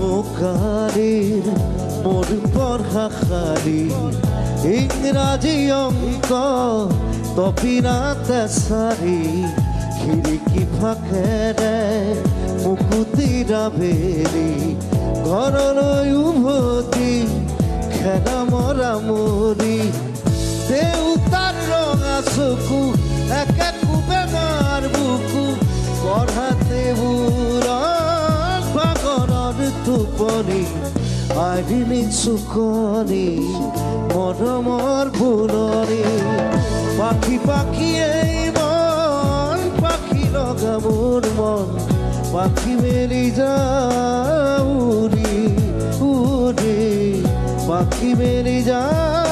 সমকালীন মোর পঢ়া খালি ইংৰাজী অংক তপিনাতে চাৰি খিৰিকী ফাঁকেৰে মুকুতিৰা বেলি ঘৰলৈ উভতি খেলা মৰা মৰি দেউতাৰ ৰঙা চকু একে বেমাৰ বুকু পঢ়াতে বুঢ়ৰ ভাগৰৰ টোপনি আইৰিণী চুকনি মৰমৰ ফুলনি পাখি পাখি এই মন পাখি লগা মোৰ মন পাখি মেলি যাওঁ উৰি উৰি পাখি মেলি যাওঁ